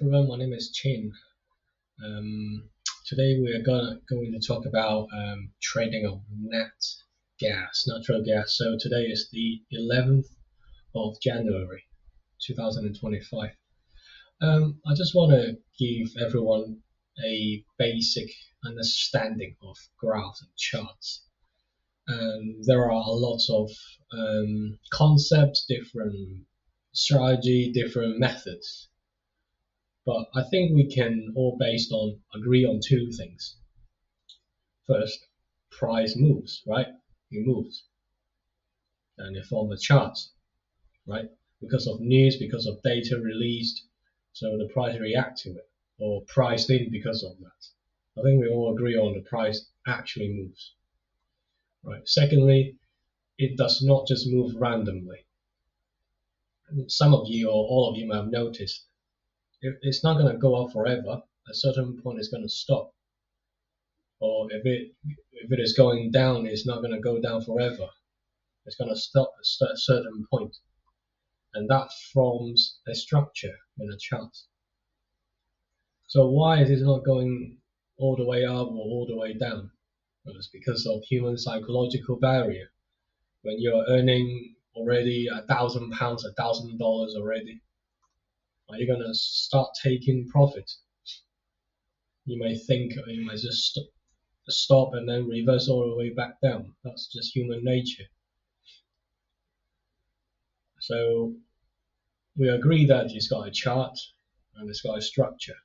everyone, my name is Chin. Um, Today we are going to talk about trading of natural gas. So today is the 11th of January 2025. I just want to give everyone a basic understanding of graphs and charts. There are a lot of concepts, different strategy, different methods. But I think we can all agree on two things. First, price moves, right? It moves, and it forms a chart, right? Because of news, because of data released, so the price react to it, or priced in because of that. I think we all agree on the price actually moves, right? Secondly, it does not just move randomly. Some of you or all of you may have noticed it's not going to go up forever. At a certain point, it's going to stop. Or if it is going down, it's not going to go down forever. It's going to stop at a certain point, and that forms a structure in a chart. So why is it not going all the way up or all the way down? Well, it's because of human psychological barrier. When you're earning already £1,000, $1,000 already, are you going to start taking profit? You may think, or you might just stop and then reverse all the way back down. That's just human nature. So we agree that it's got a chart and it's got a structure.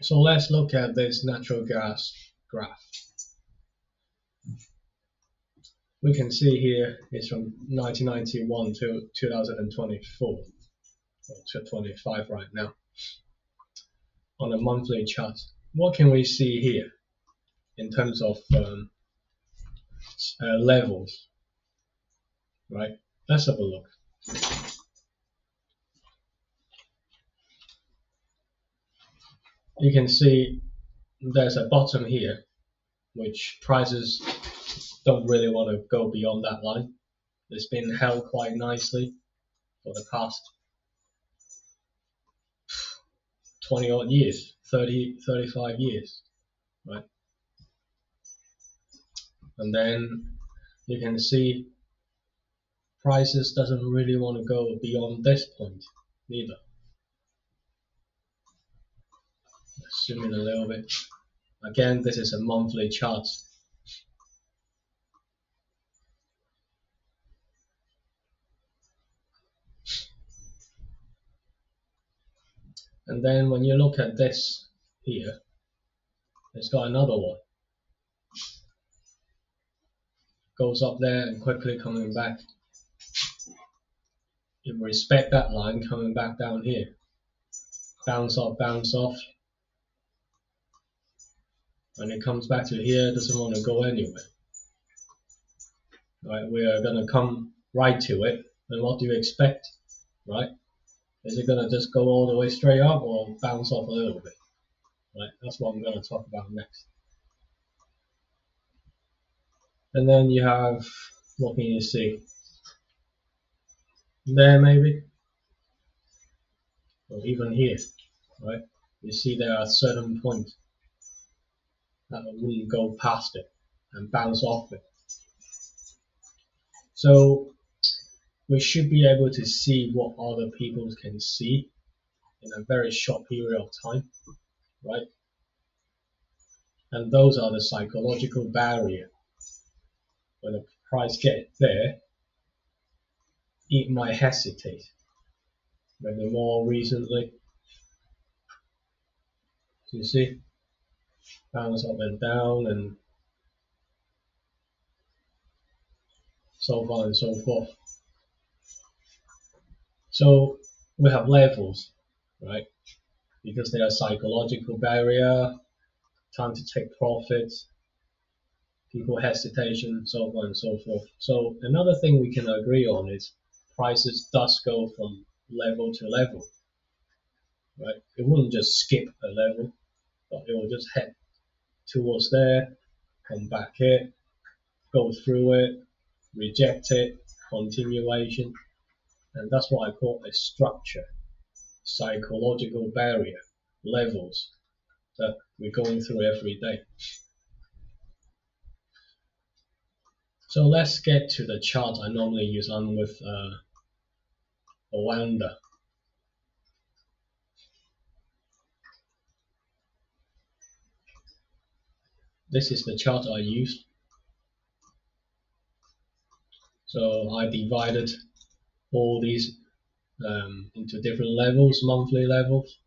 So let's look at this natural gas graph. We can see here it's from 1991 to 2024, or to 25 right now, on a monthly chart. What can we see here in terms of levels, right? Let's have a look. You can see there's a bottom here, which prices don't really want to go beyond that line. It's been held quite nicely for the past 20 odd years, 30, 35 years, right? And then you can see prices doesn't really want to go beyond this point neither. Let's zoom in a little bit. Again, this is a monthly chart. And then when you look at this here, it's got another one. Goes up there and quickly coming back. You respect that line coming back down here. Bounce off, and it comes back to here, doesn't want to go anywhere. Right, we are going to come right to it, and what do you expect, right? Is it going to just go all the way straight up or bounce off a little bit? Right, that's what I'm going to talk about next. And then you have, what can you see? There maybe, or even here, right? You see there are certain points that wouldn't go past it and bounce off it. So we should be able to see what other people can see in a very short period of time, right? And those are the psychological barrier. When the price gets there, it might hesitate. Maybe more recently, you see, bounce up and down and so on and so forth. So we have levels, right? Because they are psychological barrier, time to take profits, people hesitation, so on and so forth. So another thing we can agree on is prices does go from level to level, right? It wouldn't just skip a level, but it will just head towards there, come back here, go through it, reject it, continuation, and that's what I call a structure. psychological barrier levels that we're going through every day. So let's get to the chart I normally use. I'm with Oanda. This is the chart I use. So I divided all these into different levels, monthly levels.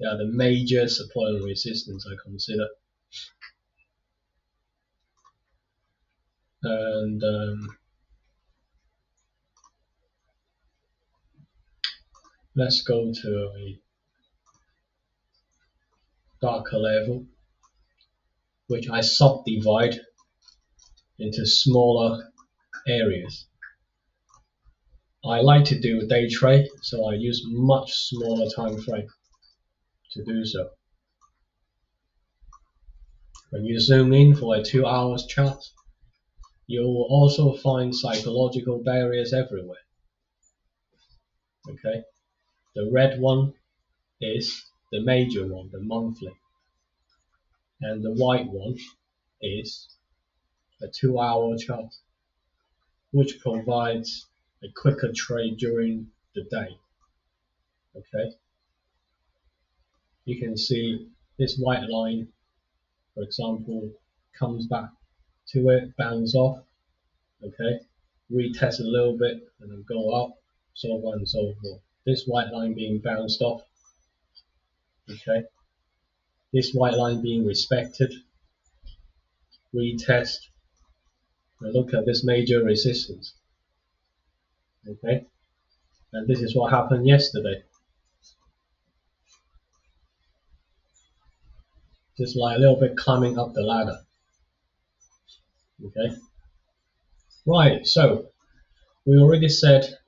They are the major support and resistance I consider. And let's go to a darker level, which I subdivide into smaller areas. I like to do day trade, so I use much smaller time frame to do so. When you zoom in for a 2 hours chart, you will also find psychological barriers everywhere. Okay, the red one is the major one, the monthly, and the white one is a 2 hour chart, which provides a quicker trade during the day. Okay, you can see this white line, for example, comes back to it, bounce off, okay, retest a little bit and then go up, so on and so forth. This white line being bounced off, okay, this white line being respected, retest, and look at this major resistance, okay, and this is what happened yesterday. Just like a little bit climbing up the ladder. Okay, right, so we already said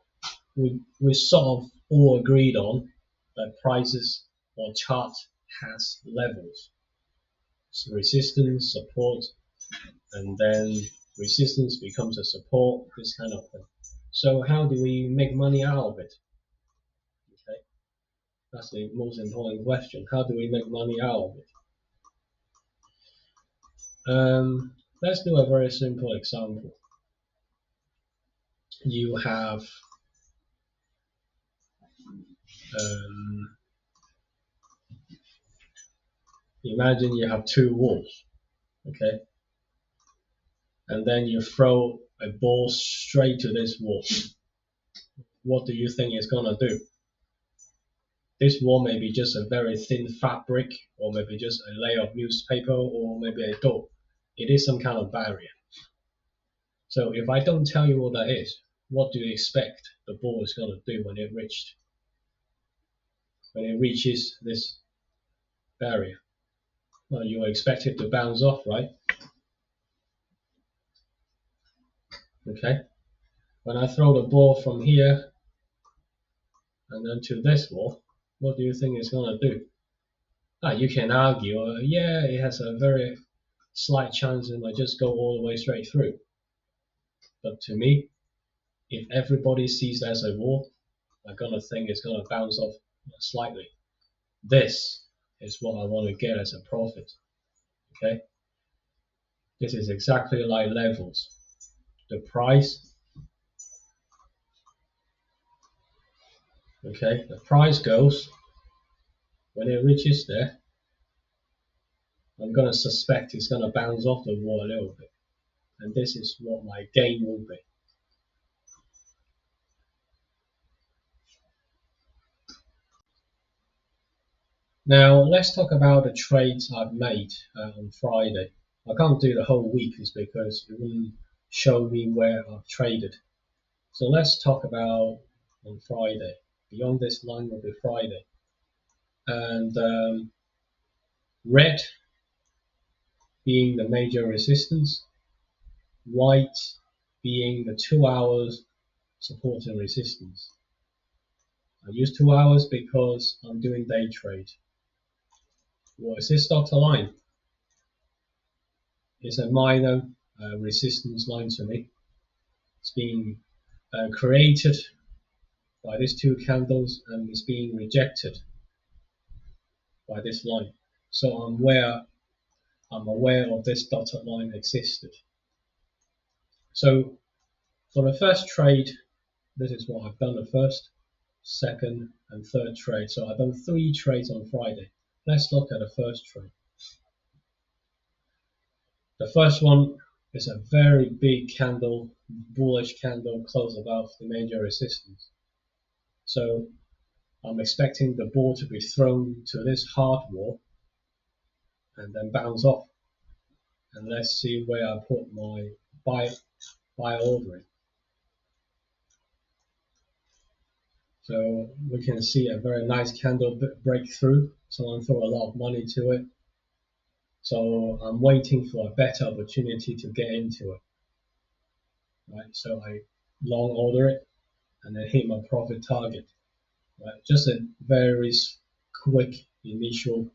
we sort of all agreed on that prices or chart has levels. So resistance, support, and then resistance becomes a support, this kind of thing. So how do we make money out of it? Okay, that's the most important question. How do we make money out of it? Let's do a very simple example. You have imagine you have two walls, okay, and then you throw a ball straight to this wall. What do you think it's gonna do? This wall may be just a very thin fabric, or maybe just a layer of newspaper, or maybe a door. It is some kind of barrier. So if I don't tell you what that is, what do you expect the ball is gonna do when it reaches this barrier? Well, you expect it to bounce off, right? Okay. When I throw the ball from here and then to this wall, what do you think it's gonna do? You can argue, yeah, it has a very slight chance it might just go all the way straight through. But to me, if everybody sees that as a wall, I'm gonna think it's gonna bounce off slightly. This is what I want to get as a profit. Okay, this is exactly like levels. The price, okay, the price goes, when it reaches there, I'm gonna suspect it's gonna bounce off the wall a little bit, and this is what my gain will be. Now let's talk about the trades I've made on Friday. I can't do the whole week is because it wouldn't show me where I've traded. So let's talk about on Friday. Beyond this line will be Friday. And red being the major resistance, white being the 2 hours support and resistance. I use 2 hours because I'm doing day trade. What is this dotted line? It's a minor resistance line to me. It's being created by these two candles and is being rejected by this line. So I'm aware of this dotted line existed. So for the first trade, this is what I've done: the first, second, and third trade. So I've done 3 trades on Friday. Let's look at the first trade. The first one is a very big candle, bullish candle, close above the major resistance. So I'm expecting the ball to be thrown to this hard wall and then bounce off. And let's see where I put my buy order in. So we can see a very nice candle breakthrough. Someone threw a lot of money to it. So I'm waiting for a better opportunity to get into it. Right? So I long order it and then hit my profit target. Right? Just a very quick initial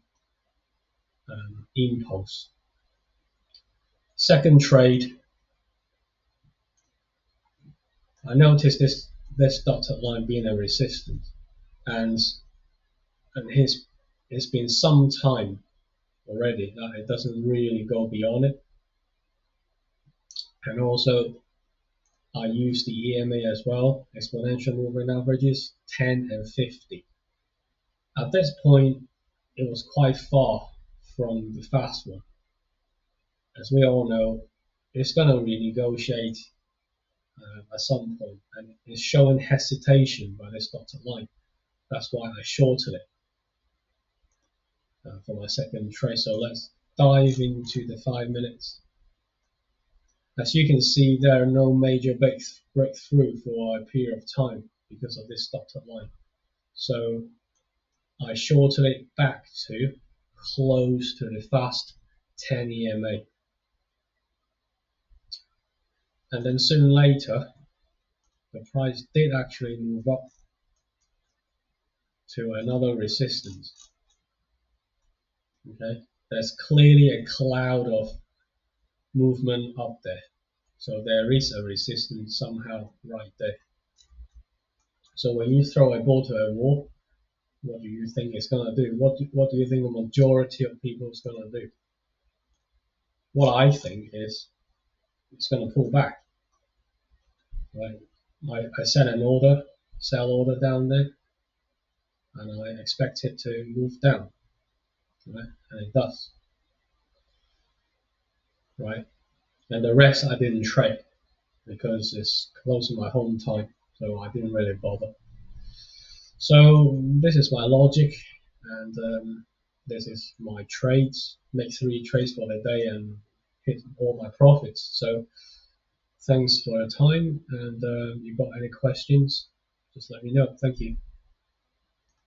impulse. Second trade, I noticed this dotted line being a resistance, and it's been some time already that it doesn't really go beyond it. And also I use the EMA as well, exponential moving averages 10 and 50. At this point it was quite far from the fast one. As we all know, it's going to renegotiate at some point, and it's showing hesitation by this dotted line. That's why I shorted it for my second trade. So let's dive into the 5 minutes. As you can see, there are no major breakthrough for a period of time because of this dotted line. So I shorted it back to close to the fast 10 EMA. And then soon later, the price did actually move up to another resistance. Okay, there's clearly a cloud of movement up there. So there is a resistance somehow right there. So when you throw a ball to a wall, what do you think it's going to do? What do you think the majority of people is going to do? What I think is it's going to pull back. Right? I set an order, sell order down there, and I expect it to move down. Right? And it does. Right? And the rest I didn't trade because it's close to my home time, so I didn't really bother. So this is my logic, and this is my trades. Make 3 trades for the day and hit all my profits. So thanks for your time, and if you've got any questions, just let me know. Thank you.